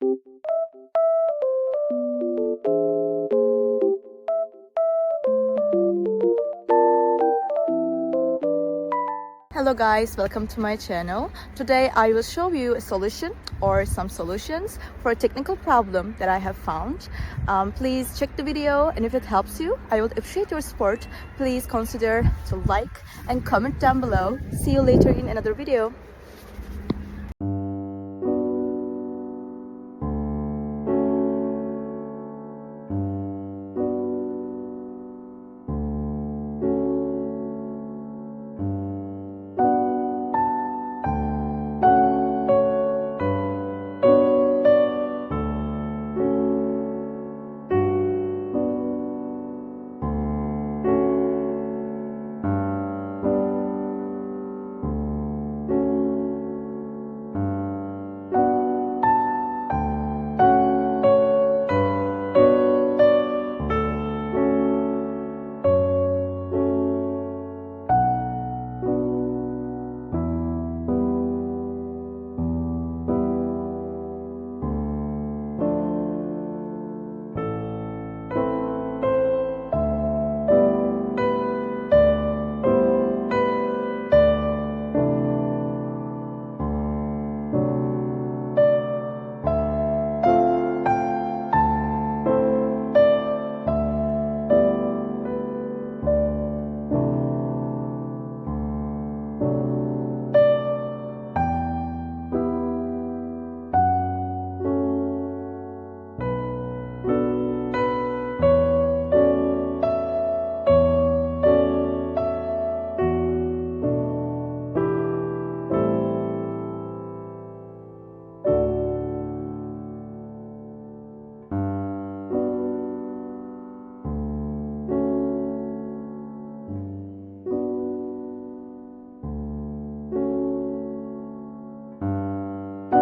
Hello guys, welcome to my channel. Today I will show you a solution or some solutions for a technical problem that I have found. Please check the video, and if it helps you, I would appreciate your support. Please consider to like and comment down below. See you later in another video.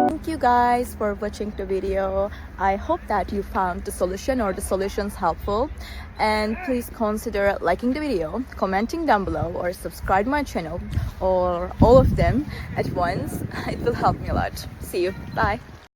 Thank you guys for watching the video. I hope that you found the solution or the solutions helpful, and please consider liking the video, commenting down below, or subscribe my channel, or all of them at once. It will help me a lot. See you. Bye.